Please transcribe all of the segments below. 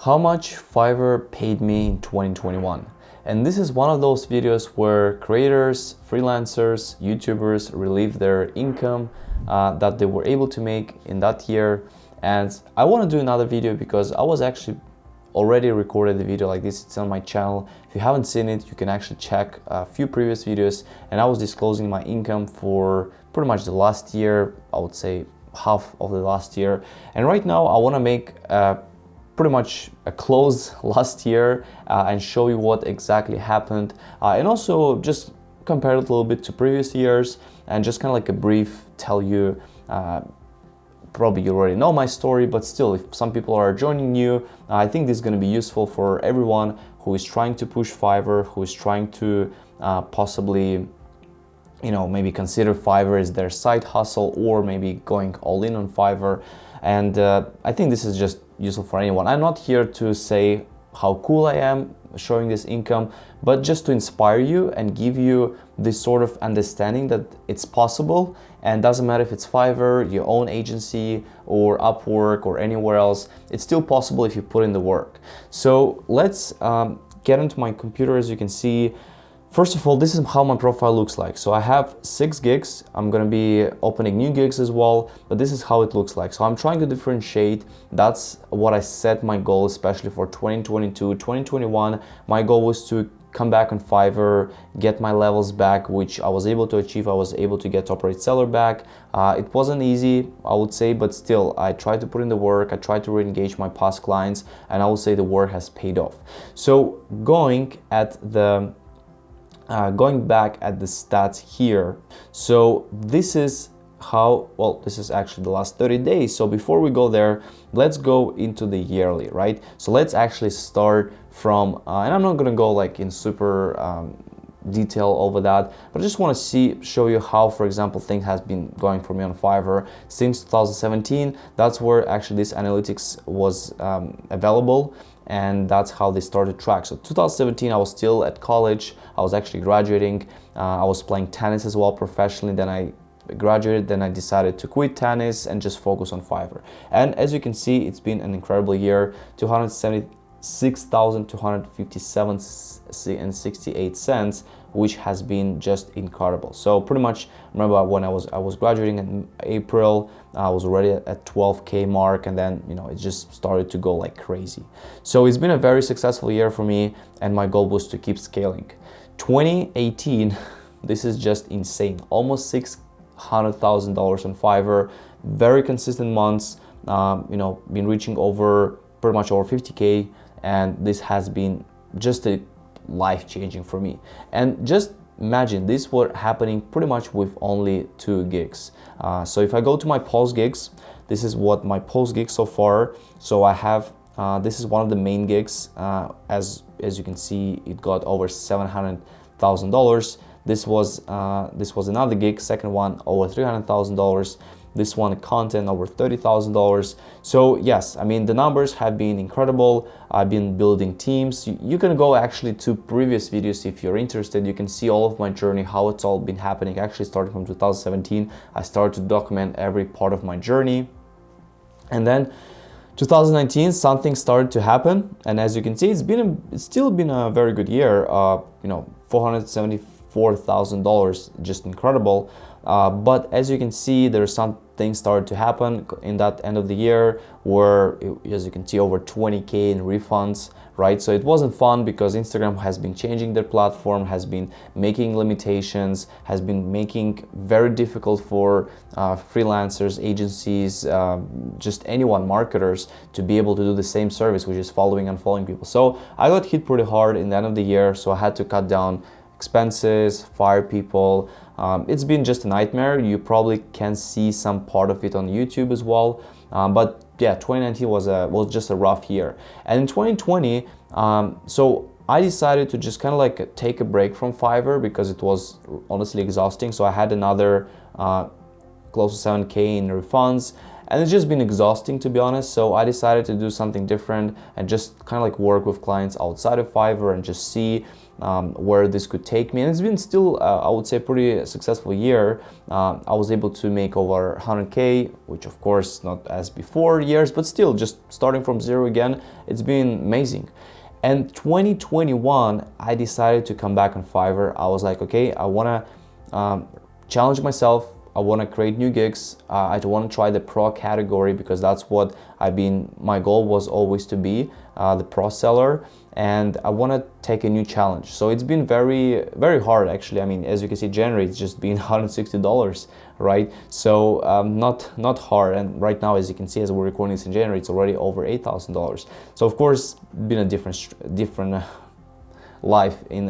How much Fiverr paid me in 2021. And this is one of those videos where creators, freelancers, YouTubers relieve their income that they were able to make in that year. And I want to do another video because I was actually already recorded a video like this. It's on my channel. If you haven't seen it, you can actually check a few previous videos, and I was disclosing my income for pretty much the last year, I would say half of the last year. And right now I want to make pretty much a close last year and show you what exactly happened, and also just compare it a little bit to previous years and just kind of like a brief tell you. Probably you already know my story, but still, if some people are joining new, I think this is going to be useful for everyone who is trying to push Fiverr, who is trying to possibly, maybe consider Fiverr as their side hustle, or maybe going all in on Fiverr. And I think this is just useful for anyone. I'm not here to say how cool I am showing this income, but just to inspire you and give you this sort of understanding that it's possible, and doesn't matter if it's Fiverr, your own agency, or Upwork, or anywhere else, it's still possible if you put in the work. So let's get into my computer. As you can see, first of all, this is how my profile looks like. So I have 6 gigs. I'm gonna be opening new gigs as well, but this is how it looks like. So I'm trying to differentiate. That's what I set my goal, especially for 2022, 2021. My goal was to come back on Fiverr, get my levels back, which I was able to achieve. I was able to get top rate seller back. It wasn't easy, I would say, but still, I tried to put in the work. I tried to re-engage my past clients, and I would say the work has paid off. So going back at the stats here, so this is how, well, this is actually the last 30 days. So before we go there, let's go into the yearly, right? So let's actually start from, and I'm not gonna go like in super detail over that, but I just want to show you how, for example, things has been going for me on Fiverr since 2017. That's where actually this analytics was available, and that's how they started track. So 2017, I was still at college. I was actually graduating. I was playing tennis as well professionally. Then I graduated. Then I decided to quit tennis and just focus on Fiverr. And as you can see, it's been an incredible year. 276,257.68, which has been just incredible. So pretty much, remember when I was graduating in April, I was already at 12K mark, and then it just started to go like crazy. So it's been a very successful year for me, and my goal was to keep scaling. 2018, this is just insane. Almost $600,000 on Fiverr, very consistent months. Been reaching pretty much over 50K, and this has been just a life-changing for me. And just imagine this was happening pretty much with only 2 gigs. So if I go to my post gigs, this is what my post gigs so far. So I have this is one of the main gigs. As you can see, it got over $700,000. This was another gig, second one over $300,000. This one content over $30,000. So yes, I mean the numbers have been incredible. I've been building teams. You can go actually to previous videos if you're interested. You can see all of my journey, how it's all been happening. Actually, starting from 2017, I started to document every part of my journey, and then 2019, something started to happen, and as you can see, it's still been a very good year. $474,000, just incredible. But as you can see, there's some things started to happen in that end of the year where, as you can see, over 20K in refunds, right? So it wasn't fun because Instagram has been changing their platform, has been making limitations, has been making very difficult for freelancers, agencies, just anyone, marketers, to be able to do the same service, which is following and following people. So I got hit pretty hard in the end of the year, so I had to cut down expenses, fire people. It's been just a nightmare. You probably can see some part of it on YouTube as well. But yeah, 2019 was just a rough year. And in 2020, so I decided to just kind of like take a break from Fiverr because it was honestly exhausting. So I had another close to 7K in refunds, and it's just been exhausting, to be honest. So I decided to do something different and just kind of like work with clients outside of Fiverr and just see where this could take me. And it's been still, I would say, pretty successful year. I was able to make over 100K, which of course not as before years, but still just starting from zero again, it's been amazing. And 2021, I decided to come back on Fiverr. I was like, okay, I wanna challenge myself. I want to create new gigs. I want to try the pro category because that's what my goal was always to be the pro seller, and I want to take a new challenge. So it's been very, very hard actually. I mean, as you can see, January it's just been $160, right? So not hard. And right now, as you can see, as we're recording this in January, it's already over $8,000. So of course, been a different life in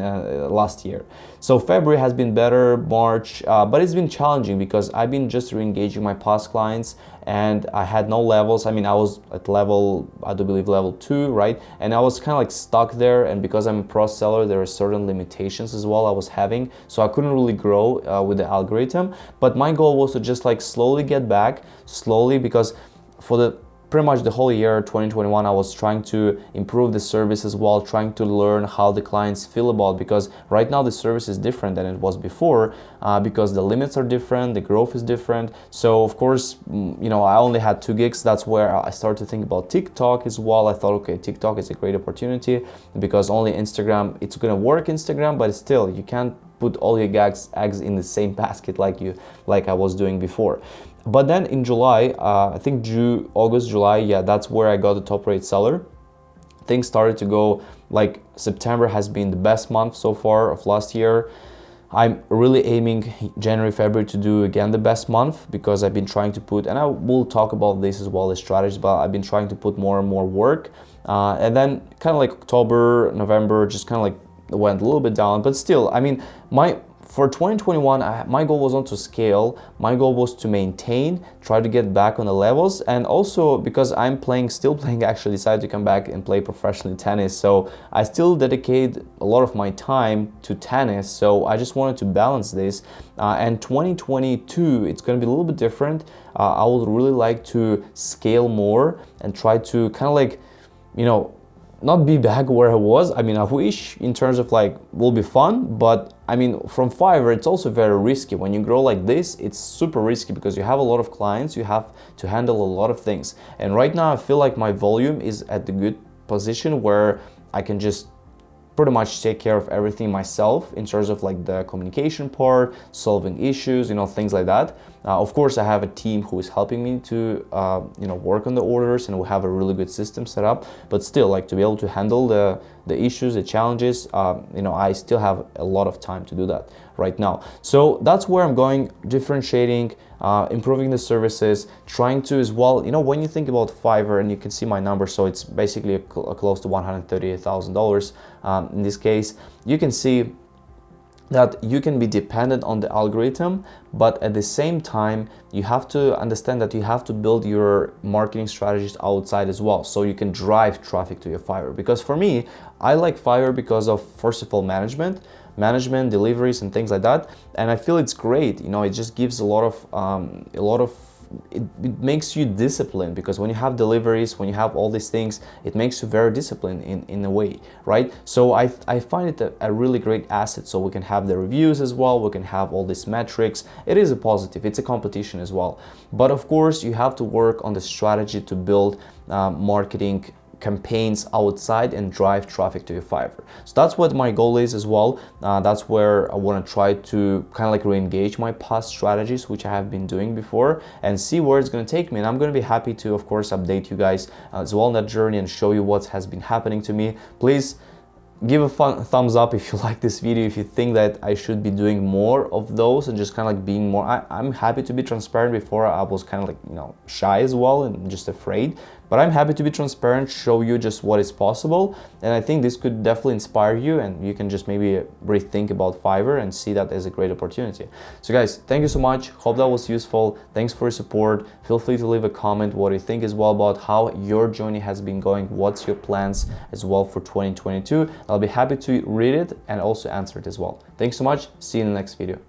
last year. So February has been better, March, but it's been challenging because I've been just re-engaging my past clients and I had no levels. I mean, I was at level, I do believe level 2, right? And I was kind of like stuck there, and because I'm a pro seller, there are certain limitations as well I was having, so I couldn't really grow with the algorithm. But my goal was to just like slowly get back, because for pretty much the whole year 2021 I was trying to improve the service as well, trying to learn how the clients feel about, because right now the service is different than it was before, because the limits are different, the growth is different. So of course, you know, I only had 2 gigs. That's where I started to think about TikTok as well. I thought, okay, TikTok is a great opportunity because only Instagram, it's gonna work Instagram, but still you can't put all your eggs in the same basket like I was doing before. But then in July, I think August, July, yeah, that's where I got the top rate seller. Things started to go, like September has been the best month so far of last year. I'm really aiming January, February to do again the best month, because I've been trying to put, and I will talk about this as well as strategies, but I've been trying to put more and more work. And then kind of like October, November, just kind of like went a little bit down, but still, I mean, for 2021, my goal was not to scale. My goal was to maintain, try to get back on the levels, and also because I'm still playing, actually decided to come back and play professionally tennis. So I still dedicate a lot of my time to tennis. So I just wanted to balance this. And 2022, it's going to be a little bit different. I would really like to scale more and try to kind of like, you know, not be back where I was. I mean, I wish in terms of like, will be fun, but I mean, from Fiverr, it's also very risky. When you grow like this, it's super risky because you have a lot of clients, you have to handle a lot of things. And right now, I feel like my volume is at the good position where I can just pretty much take care of everything myself in terms of like the communication part, solving issues, you know, things like that. Of course, I have a team who is helping me to, you know, work on the orders, and we have a really good system set up. But still, like to be able to handle the issues, the challenges, you know, I still have a lot of time to do that right now. So that's where I'm going, differentiating, improving the services, trying to as well, you know, when you think about Fiverr, and you can see my number, so it's basically close to $138,000 in this case, you can see that you can be dependent on the algorithm, but at the same time, you have to understand that you have to build your marketing strategies outside as well, so you can drive traffic to your Fiverr. Because for me, I like Fiverr because of, first of all, management, deliveries, and things like that. And I feel it's great. You know, it just gives it makes you disciplined, because when you have deliveries, when you have all these things, it makes you very disciplined in a way, right? So I find it a really great asset. So we can have the reviews as well, we can have all these metrics. It is a positive, it's a competition as well. But of course, you have to work on the strategy to build marketing campaigns outside and drive traffic to your Fiverr. So that's what my goal is as well. That's where I want to try to kind of like re-engage my past strategies, which I have been doing before, and see where it's going to take me. And I'm going to be happy to, of course, update you guys as well on that journey and show you what has been happening to me. Please give a thumbs up if you like this video, if you think that I should be doing more of those and just kind of like being more, I'm happy to be transparent. Before I was kind of like, you know, shy as well and just afraid, but I'm happy to be transparent, show you just what is possible. And I think this could definitely inspire you, and you can just maybe rethink about Fiverr and see that as a great opportunity. So guys, thank you so much. Hope that was useful. Thanks for your support. Feel free to leave a comment what you think as well about how your journey has been going. What's your plans as well for 2022? I'll be happy to read it and also answer it as well. Thanks so much. See you in the next video.